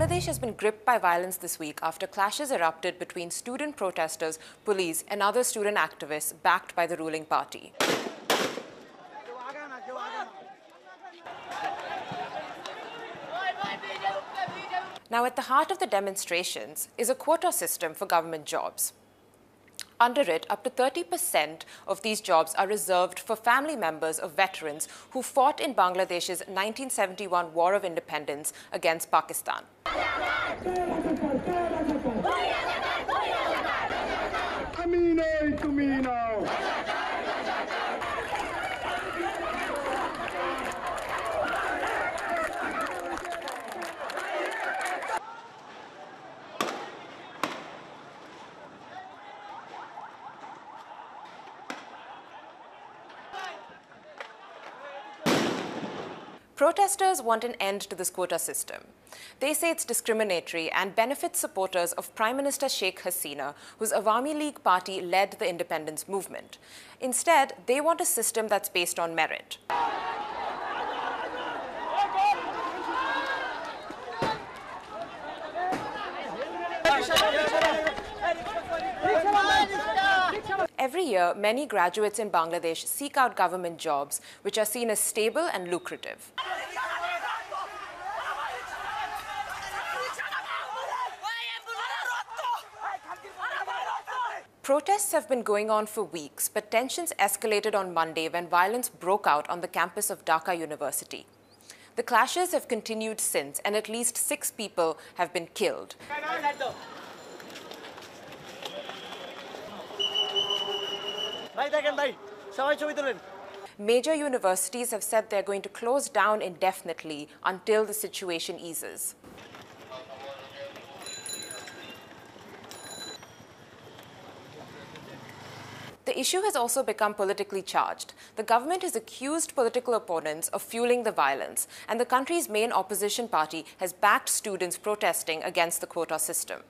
Bangladesh has been gripped by violence this week after clashes erupted between student protesters, police, and other student activists backed by the ruling party. Now, at the heart of the demonstrations is a quota system for government jobs. Under it, up to 30% of these jobs are reserved for family members of veterans who fought in Bangladesh's 1971 War of Independence against Pakistan. Protesters want an end to this quota system. They say it's discriminatory and benefits supporters of Prime Minister Sheikh Hasina, whose Awami League party led the independence movement. Instead, they want a system that's based on merit. Every year, many graduates in Bangladesh seek out government jobs, which are seen as stable and lucrative. Protests have been going on for weeks, but tensions escalated on Monday when violence broke out on the campus of Dhaka University. The clashes have continued since, and at least 6 people have been killed. Major universities have said they're going to close down indefinitely until the situation eases. The issue has also become politically charged. The government has accused political opponents of fueling the violence, and the country's main opposition party has backed students protesting against the quota system.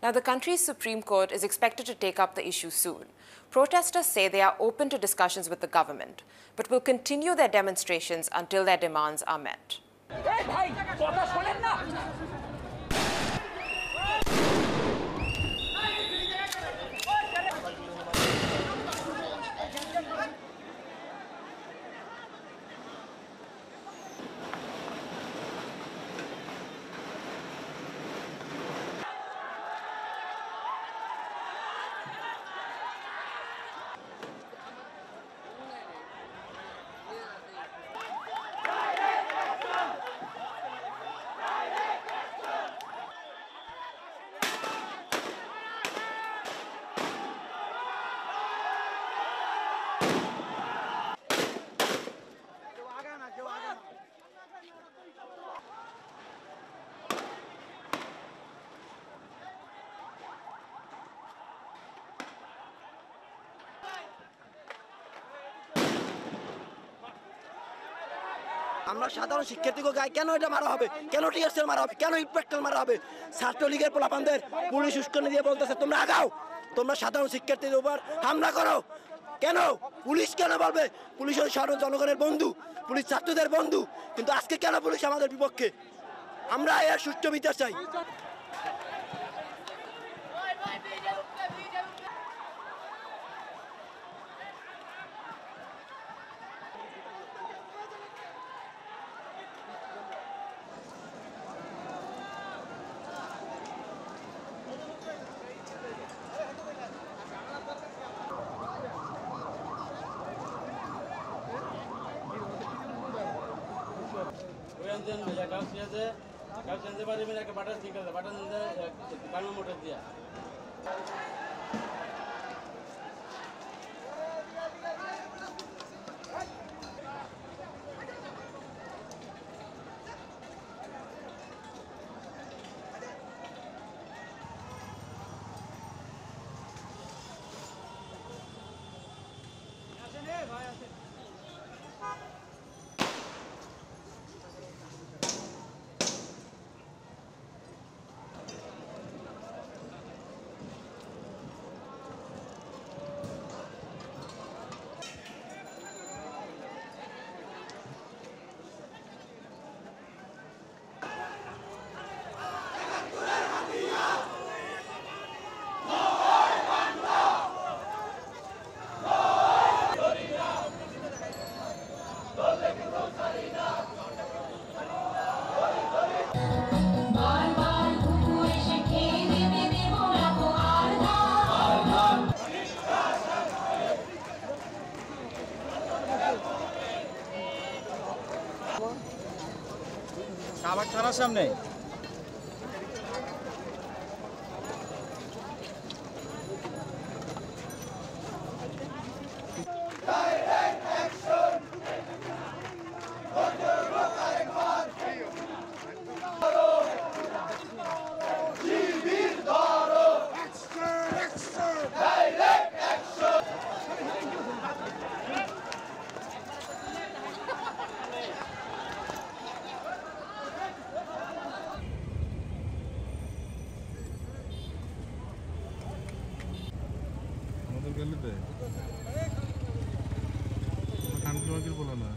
Now, the country's Supreme Court is expected to take up the issue soon. Protesters say they are open to discussions with the government, but will continue their demonstrations until their demands are met. আমরা সাধারণ শিক্ষার্থীকে গায়ে কেন এটা মারা হবে, কেন tear shell মারা হবে, কেন ইম্প্যাক্টাল মারা হবে? ছাত্রলীগের পোলাপানদের পুলিশ উস্কানি দিয়ে বলতেছে তোমরা আগাও, তোমরা সাধারণ শিক্ষার্থীদের উপর হামলা করো। কেন পুলিশ কেন বলবে? পুলিশ ওই সাধারণ জনগণের বন্ধু, পুলিশ ছাত্রদের বন্ধু, কিন্তু আজকে কেন পুলিশ আমাদের বিপক্ষে? আমরা এর সুষ্ঠু বিচার চাই। আমার সামনে। গেলে খানকি মাকির বলো না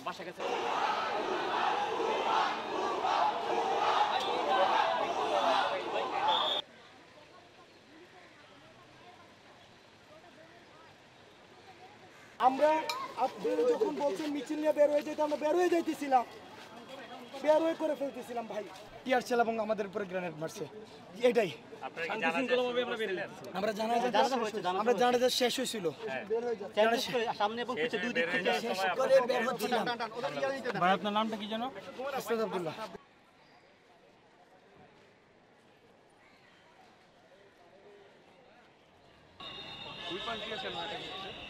বাসা গেছে আমরা আপনি যখন বলছেন মিছিল নিয়ে বের হয়ে যেতে আমরা বের হয়ে যাইতেছিলাম, বের হয়ে করে ফেলতেছিলাম ভাই। টিয়ার ছেলে এবং আমাদের উপরে গ্রেনেড মারছে, এটাই আমরা জানাজা শেষ হয়েছিল, সামনে এবং পিছে দুই দিক থেকে শেষ করে বের হচ্ছিলাম। ভাই আপনার নামটা কি যেন? আস্তাদ আব্দুল্লাহ। দুই পাশ দিয়ে